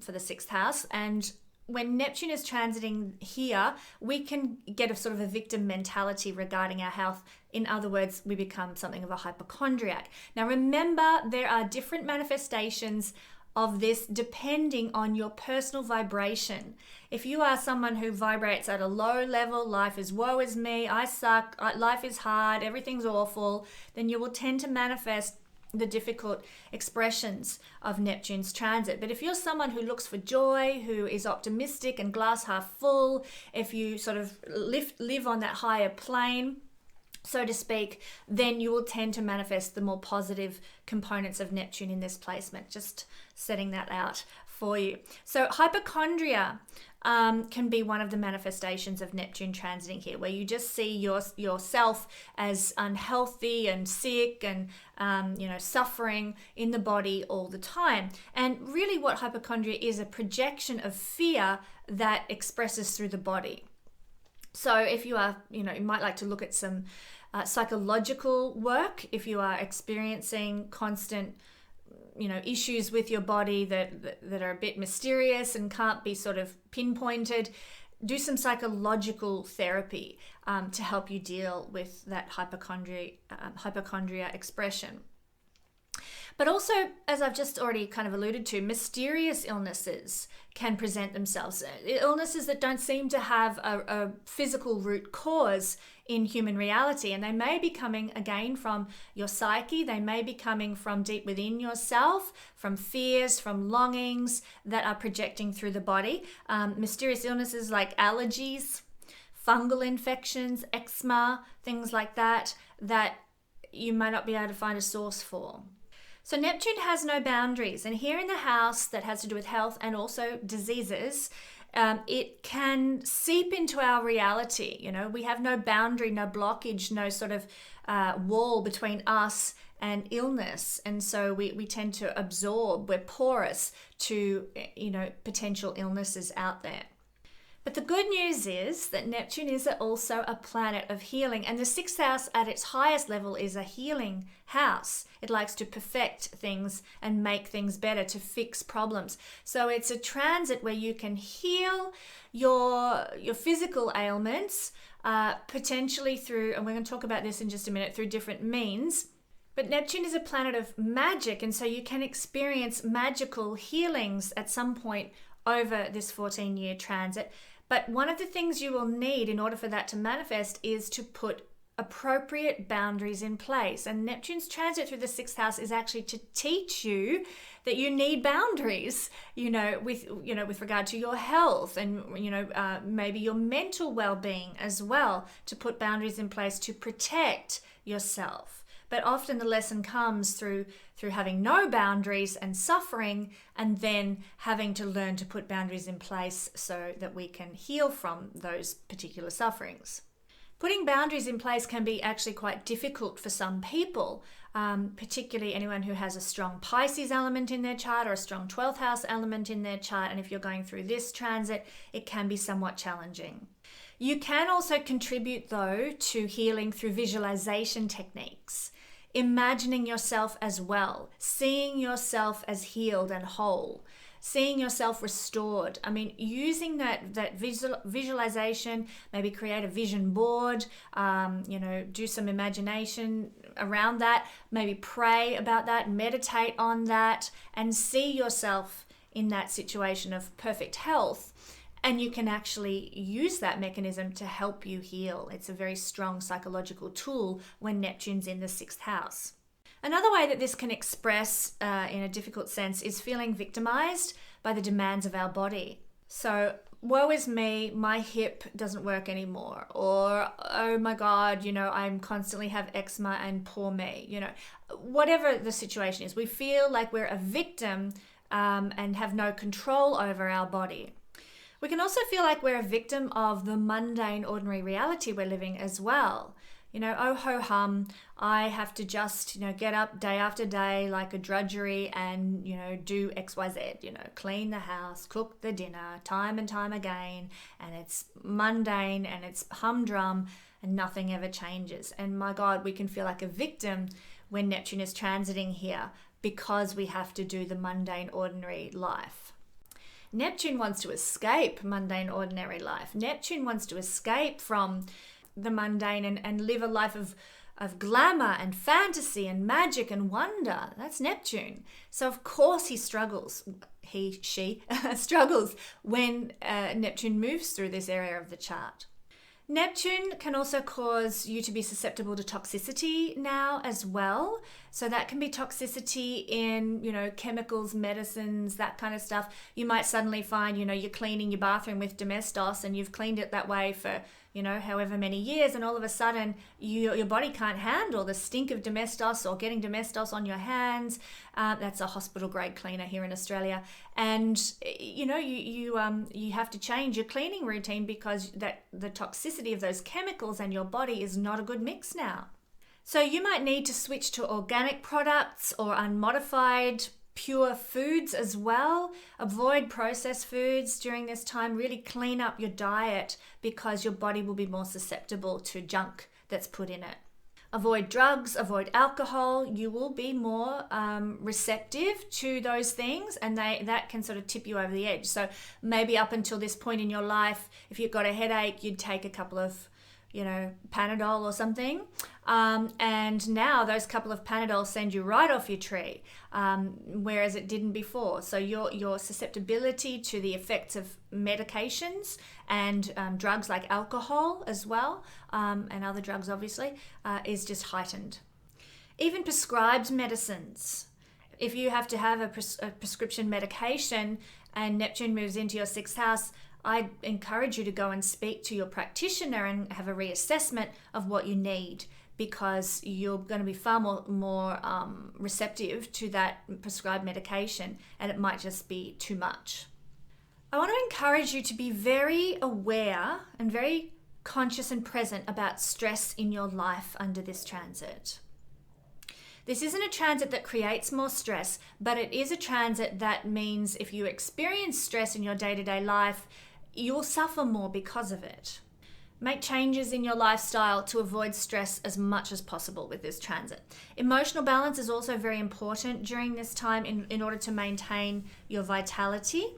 the 6th house, and when Neptune is transiting here, we can get a sort of a victim mentality regarding our health. In other words, we become something of a hypochondriac. Now remember, there are different manifestations of this depending on your personal vibration. If you are someone who vibrates at a low level, life is woe is me, I suck, life is hard, everything's awful, then you will tend to manifest the difficult expressions of Neptune's transit. But if you're someone who looks for joy, who is optimistic and glass half full, if you sort of live on that higher plane, so to speak, then you will tend to manifest the more positive components of Neptune in this placement. Just setting that out for you. So hypochondria can be one of the manifestations of Neptune transiting here, where you just see yourself as unhealthy and sick and suffering in the body all the time. And really what hypochondria is, a projection of fear that expresses through the body. So if you are, you might like to look at some psychological work. If you are experiencing constant, issues with your body that are a bit mysterious and can't be sort of pinpointed, do some psychological therapy to help you deal with that hypochondria expression. But also, as I've just already kind of alluded to, mysterious illnesses can present themselves. Illnesses that don't seem to have a physical root cause in human reality. And they may be coming again from your psyche. They may be coming from deep within yourself, from fears, from longings that are projecting through the body. Mysterious illnesses like allergies, fungal infections, eczema, things like that you might not be able to find a source for. So Neptune has no boundaries, and here in the house that has to do with health and also diseases, it can seep into our reality. We have no boundary, no blockage, no sort of wall between us and illness. And so we tend to absorb, we're porous to, potential illnesses out there. But the good news is that Neptune is also a planet of healing, and the sixth house at its highest level is a healing house. It likes to perfect things and make things better, to fix problems. So it's a transit where you can heal your physical ailments, potentially through, and we're going to talk about this in just a minute, through different means. But Neptune is a planet of magic, and so you can experience magical healings at some point over this 14-year transit. But one of the things you will need in order for that to manifest is to put appropriate boundaries in place. And Neptune's transit through the sixth house is actually to teach you that you need boundaries, with regard to your health and, maybe your mental well-being as well, to put boundaries in place to protect yourself. But often the lesson comes through having no boundaries and suffering, and then having to learn to put boundaries in place so that we can heal from those particular sufferings. Putting boundaries in place can be actually quite difficult for some people, particularly anyone who has a strong Pisces element in their chart or a strong 12th house element in their chart. And if you're going through this transit, it can be somewhat challenging. You can also contribute, though, to healing through visualization techniques. Imagining yourself as well, seeing yourself as healed and whole, seeing yourself restored. I mean, using that visualization, maybe create a vision board, do some imagination around that, maybe pray about that, meditate on that, and see yourself in that situation of perfect health. And you can actually use that mechanism to help you heal. It's a very strong psychological tool when Neptune's in the sixth house. Another way that this can express in a difficult sense is feeling victimized by the demands of our body. So, woe is me, my hip doesn't work anymore. Or, oh my God, I'm constantly have eczema and poor me. Whatever the situation is, we feel like we're a victim and have no control over our body. We can also feel like we're a victim of the mundane, ordinary reality we're living as well. Oh ho hum, I have to just, get up day after day like a drudgery and, do XYZ, clean the house, cook the dinner, time and time again, and it's mundane and it's humdrum and nothing ever changes. And my God, we can feel like a victim when Neptune is transiting here because we have to do the mundane, ordinary life. Neptune wants to escape mundane, ordinary life. Neptune wants to escape from the mundane and live a life of glamour and fantasy and magic and wonder. That's Neptune. So of course she struggles when Neptune moves through this area of the chart. Neptune can also cause you to be susceptible to toxicity now as well. So that can be toxicity in, chemicals, medicines, that kind of stuff. You might suddenly find, you're cleaning your bathroom with Domestos and you've cleaned it that way for, however many years, and all of a sudden your body can't handle the stink of Domestos or getting Domestos on your hands. That's a hospital grade cleaner here in Australia. And, you have to change your cleaning routine because the toxicity of those chemicals and your body is not a good mix now. So you might need to switch to organic products or unmodified pure foods as well. Avoid processed foods during this time. Really clean up your diet because your body will be more susceptible to junk that's put in it. Avoid drugs, avoid alcohol. You will be more receptive to those things, and that can sort of tip you over the edge. So maybe up until this point in your life, if you've got a headache, you'd take a couple of Panadol or something. And now those couple of Panadol send you right off your tree, whereas it didn't before. So your susceptibility to the effects of medications and drugs like alcohol as well, and other drugs obviously, is just heightened. Even prescribed medicines. If you have to have a prescription medication and Neptune moves into your sixth house, I encourage you to go and speak to your practitioner and have a reassessment of what you need, because you're going to be far more receptive to that prescribed medication, and it might just be too much. I want to encourage you to be very aware and very conscious and present about stress in your life under this transit. This isn't a transit that creates more stress, but it is a transit that means if you experience stress in your day-to-day life, you'll suffer more because of it. Make changes in your lifestyle to avoid stress as much as possible with this transit. Emotional balance is also very important during this time in order to maintain your vitality.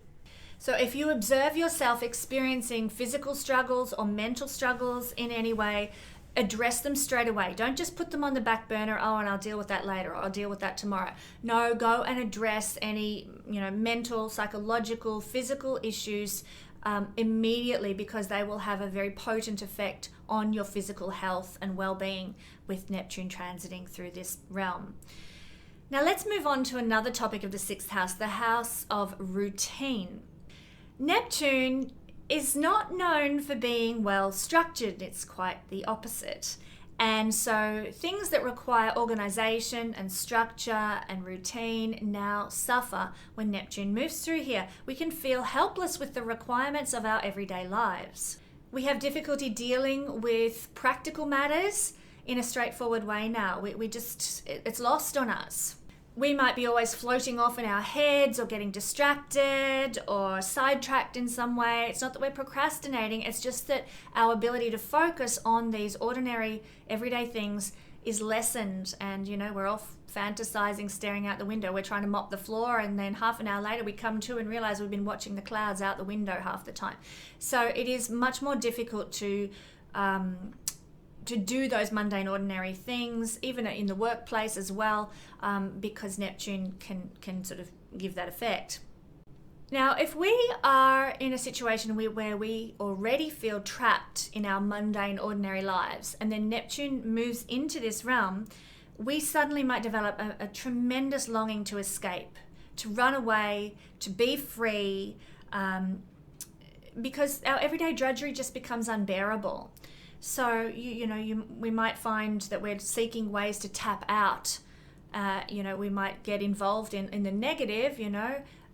So if you observe yourself experiencing physical struggles or mental struggles in any way, address them straight away. Don't just put them on the back burner, oh, and I'll deal with that later, or I'll deal with that tomorrow. No, go and address any, mental, psychological, physical issues immediately, because they will have a very potent effect on your physical health and well-being with Neptune transiting through this realm. Now let's move on to another topic of the 6th house, the house of routine. Neptune is not known for being well structured. It's quite the opposite. And so things that require organization and structure and routine now suffer when Neptune moves through here. We can feel helpless with the requirements of our everyday lives. We have difficulty dealing with practical matters in a straightforward way now. It's lost on us. We might be always floating off in our heads or getting distracted or sidetracked in some way. It's not that we're procrastinating, it's just that our ability to focus on these ordinary everyday things is lessened, and we're off fantasizing, staring out the window. We're trying to mop the floor, and then half an hour later we come to and realize we've been watching the clouds out the window half the time. So it is much more difficult to do those mundane, ordinary things, even in the workplace as well, because Neptune can sort of give that effect. Now, if we are in a situation where we already feel trapped in our mundane, ordinary lives, and then Neptune moves into this realm, we suddenly might develop a tremendous longing to escape, to run away, to be free, because our everyday drudgery just becomes unbearable. So, we might find that we're seeking ways to tap out. We might get involved in the negative,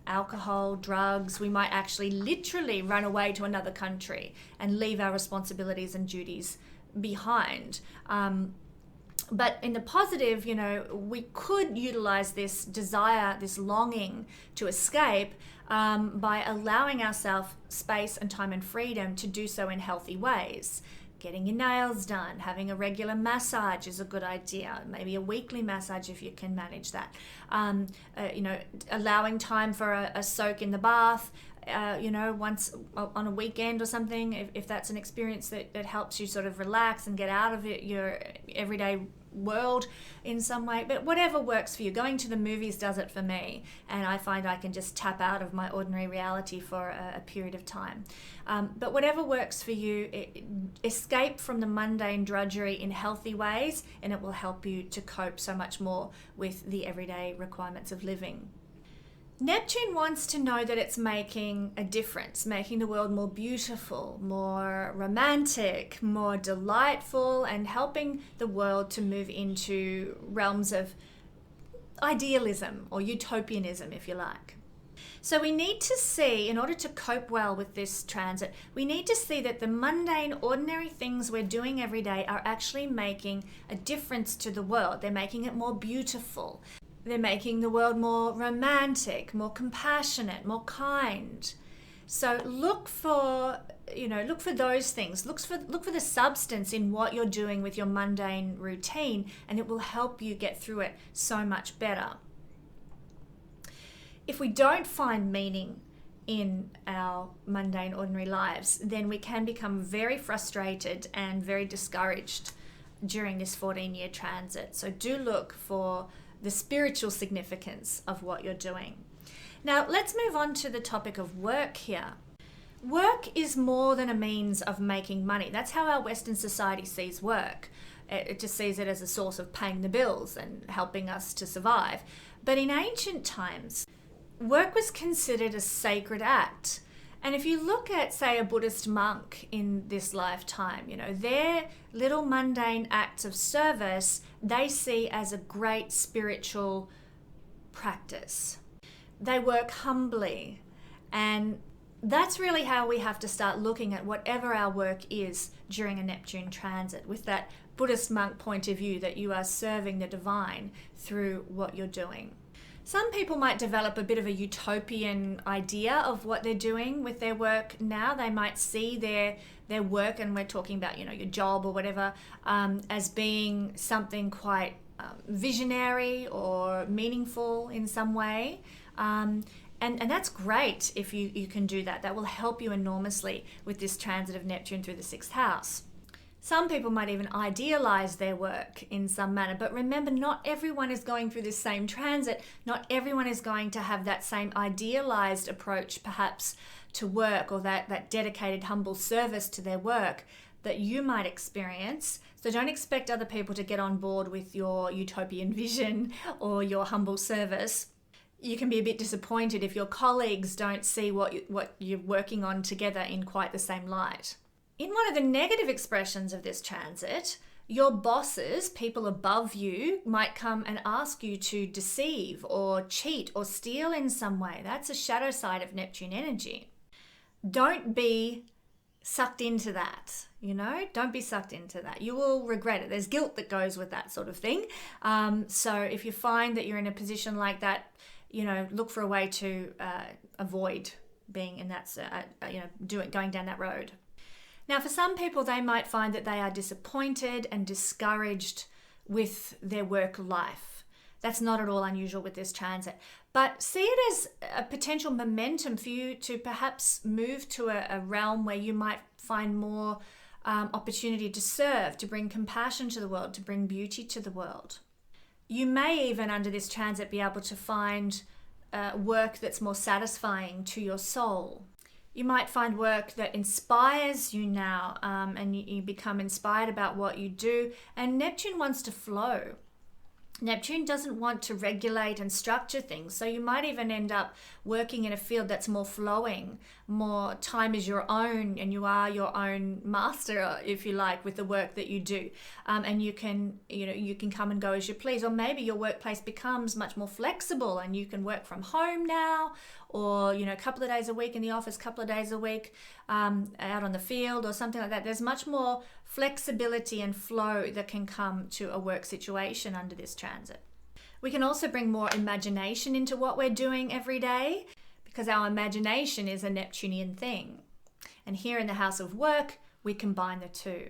alcohol, drugs. We might actually literally run away to another country and leave our responsibilities and duties behind. But in the positive, we could utilize this desire, this longing to escape by allowing ourselves space and time and freedom to do so in healthy ways. Getting your nails done, having a regular massage is a good idea. Maybe a weekly massage if you can manage that. Allowing time for a soak in the bath, once on a weekend or something, if that's an experience that helps you sort of relax and get out of your everyday world in some way. But whatever works for you. Going to the movies does it for me, and I find I can just tap out of my ordinary reality for a period of time. But whatever works for you, escape from the mundane drudgery in healthy ways, and it will help you to cope so much more with the everyday requirements of living. Neptune wants to know that it's making a difference, making the world more beautiful, more romantic, more delightful, and helping the world to move into realms of idealism or utopianism, if you like. So we need to see, in order to cope well with this transit, we need to see that the mundane, ordinary things we're doing every day are actually making a difference to the world. They're making it more beautiful. They're making the world more romantic, more compassionate, more kind. So look for those things. Look for the substance in what you're doing with your mundane routine, and it will help you get through it so much better. If we don't find meaning in our mundane, ordinary lives, then we can become very frustrated and very discouraged during this 14-year transit. So do look for the spiritual significance of what you're doing. Now, let's move on to the topic of work here. Work is more than a means of making money. That's how our Western society sees work. It just sees it as a source of paying the bills and helping us to survive. But in ancient times, work was considered a sacred act. And if you look at, say, a Buddhist monk in this lifetime, their little mundane acts of service, they see as a great spiritual practice. They work humbly, and That's really how we have to start looking at whatever our work is during a Neptune transit, with that Buddhist monk point of view that you are serving the divine through what you're doing. Some people might develop a bit of a utopian idea of what they're doing with their work now. They might see their work, and we're talking about, your job or whatever, as being something quite visionary or meaningful in some way. And that's great if you can do that. That will help you enormously with this transit of Neptune through the 6th house. Some people might even idealize their work in some manner, but remember, not everyone is going through this same transit. Not everyone is going to have that same idealized approach, perhaps, to work, or that dedicated, humble service to their work that you might experience. So don't expect other people to get on board with your utopian vision or your humble service. You can be a bit disappointed if your colleagues don't see what you're working on together in quite the same light. In one of the negative expressions of this transit, your bosses, people above you, might come and ask you to deceive or cheat or steal in some way. That's a shadow side of Neptune energy. Don't be sucked into that, Don't be sucked into that. You will regret it. There's guilt that goes with that sort of thing. So if you find that you're in a position like that, look for a way to avoid being in that, going down that road. Now, for some people, they might find that they are disappointed and discouraged with their work life. That's not at all unusual with this transit. But see it as a potential momentum for you to perhaps move to a realm where you might find more opportunity to serve, to bring compassion to the world, to bring beauty to the world. You may even, under this transit, be able to find work that's more satisfying to your soul. You might find work that inspires you now, and you become inspired about what you do. And Neptune wants to flow. Neptune doesn't want to regulate and structure things. So you might even end up working in a field that's more flowing, more time is your own, and you are your own master, if you like, with the work that you do. And you can come and go as you please. Or maybe your workplace becomes much more flexible and you can work from home now, or, a couple of days a week in the office, couple of days a week out on the field or something like that. There's much more flexibility and flow that can come to a work situation under this transit. We can also bring more imagination into what we're doing every day, because our imagination is a Neptunian thing. And here in the house of work, we combine the two.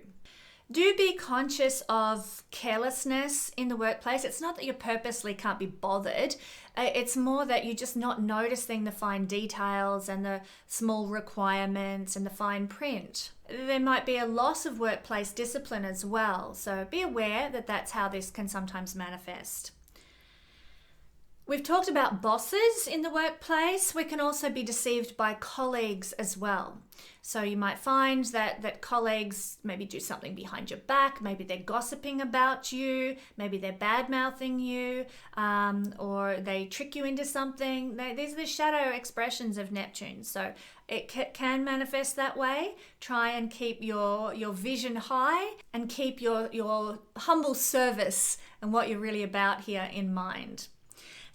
Do be conscious of carelessness in the workplace. It's not that you purposely can't be bothered. It's more that you're just not noticing the fine details and the small requirements and the fine print. There might be a loss of workplace discipline as well. So be aware that that's how this can sometimes manifest. We've talked about bosses in the workplace. We can also be deceived by colleagues as well. So you might find that colleagues maybe do something behind your back. Maybe they're gossiping about you. Maybe they're bad-mouthing you, or they trick you into something. These are the shadow expressions of Neptune. So it can manifest that way. Try and keep your vision high and keep your humble service and what you're really about here in mind.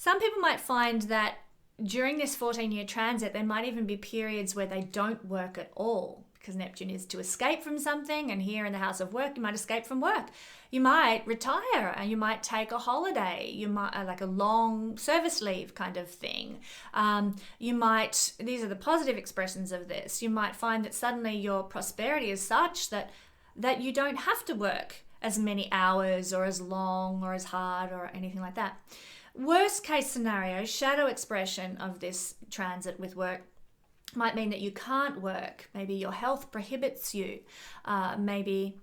Some people might find that during this 14-year transit, there might even be periods where they don't work at all, because Neptune is to escape from something, and here in the house of work, you might escape from work. You might retire, and you might take a holiday. You might like a long service leave kind of thing. These are the positive expressions of this. You might find that suddenly your prosperity is such that you don't have to work as many hours or as long or as hard or anything like that. Worst case scenario, shadow expression of this transit with work might mean that you can't work. Maybe your health prohibits you. Maybe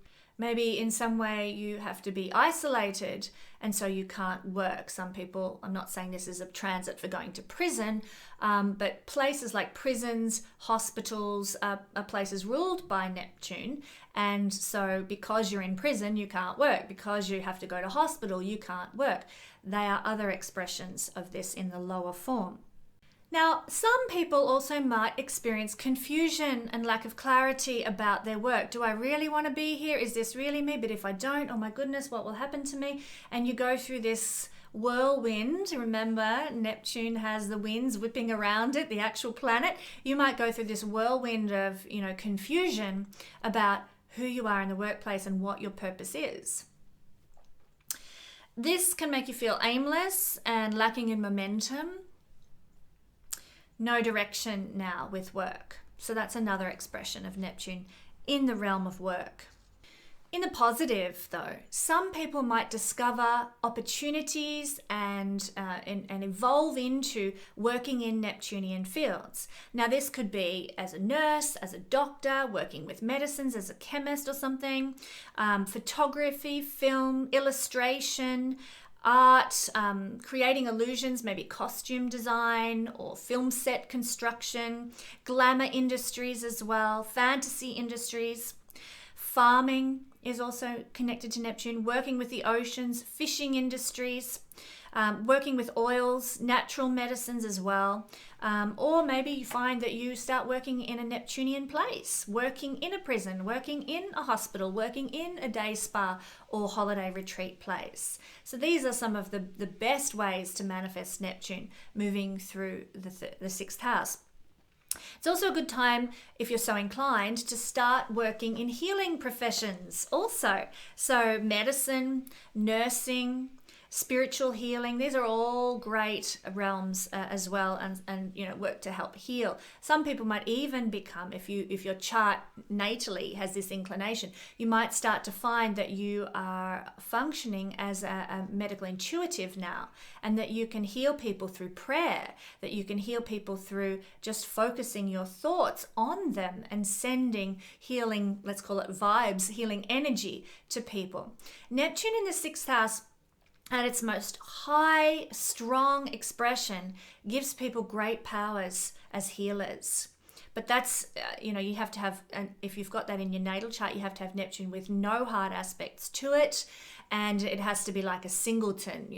in some way you have to be isolated and so you can't work. Some people, I'm not saying this is a transit for going to prison, but places like prisons, hospitals are places ruled by Neptune. And so because you're in prison, you can't work. Because you have to go to hospital, you can't work. They are other expressions of this in the lower form. Now, some people also might experience confusion and lack of clarity about their work. Do I really want to be here? Is this really me? But if I don't, oh my goodness, what will happen to me? And you go through this whirlwind. Remember, Neptune has the winds whipping around it, the actual planet. You might go through this whirlwind of, confusion about who you are in the workplace and what your purpose is. This can make you feel aimless and lacking in momentum. No direction now with work. So that's another expression of Neptune in the realm of work. In the positive, though, some people might discover opportunities and evolve into working in Neptunian fields. Now, this could be as a nurse, as a doctor, working with medicines, as a chemist or something, photography, film, illustration, art, creating illusions, maybe costume design or film set construction, glamour industries as well, fantasy industries, farming is also connected to Neptune, working with the oceans, fishing industries, working with oils, natural medicines as well. Or maybe you find that you start working in a Neptunian place, working in a prison, working in a hospital, working in a day spa or holiday retreat place. So these are some of the best ways to manifest Neptune moving through the sixth house. It's also a good time, if you're so inclined, to start working in healing professions also. So medicine, nursing, spiritual healing, these are all great realms as well, and work to help heal. Some people might even become, if your chart natally has this inclination, you might start to find that you are functioning as a medical intuitive now, and that you can heal people through prayer, that you can heal people through just focusing your thoughts on them and sending healing, let's call it vibes, healing energy to people. Neptune in the sixth house at its most high, strong expression gives people great powers as healers. But that's, you have to have, and if you've got that in your natal chart, you have to have Neptune with no hard aspects to it. And it has to be like a singleton,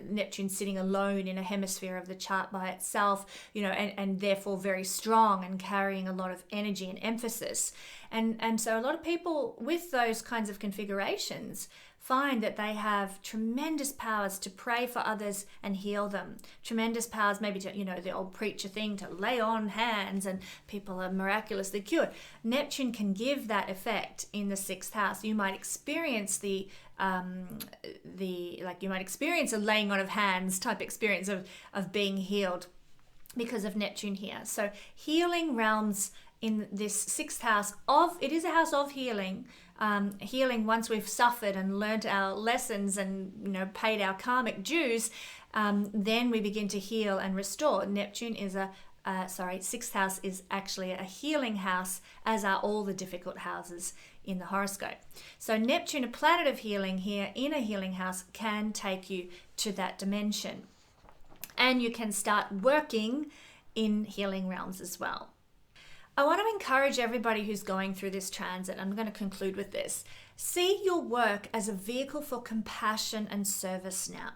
Neptune sitting alone in a hemisphere of the chart by itself, and therefore very strong and carrying a lot of energy and emphasis. And so a lot of people with those kinds of configurations find that they have tremendous powers to pray for others and heal them. Tremendous powers, maybe to, the old preacher thing, to lay on hands and people are miraculously cured. Neptune can give that effect in the sixth house. You might experience you might experience a laying on of hands type experience of being healed because of Neptune here. So healing realms in this sixth house it is a house of healing. Healing once we've suffered and learnt our lessons and paid our karmic dues, then we begin to heal and restore. Neptune is sixth house is actually a healing house, as are all the difficult houses in the horoscope. So Neptune, a planet of healing here in a healing house, can take you to that dimension. And you can start working in healing realms as well. I want to encourage everybody who's going through this transit, I'm going to conclude with this. See your work as a vehicle for compassion and service now.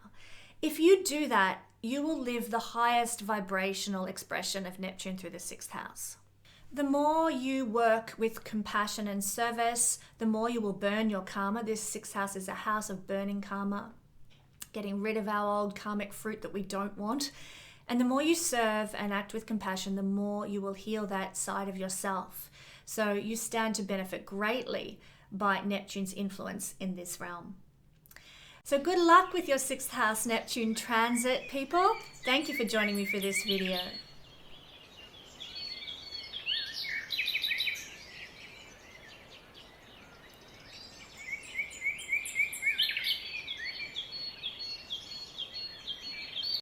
If you do that, you will live the highest vibrational expression of Neptune through the sixth house. The more you work with compassion and service, the more you will burn your karma. This sixth house is a house of burning karma, getting rid of our old karmic fruit that we don't want. And the more you serve and act with compassion, the more you will heal that side of yourself. So you stand to benefit greatly by Neptune's influence in this realm. So good luck with your sixth house Neptune transit, people. Thank you for joining me for this video.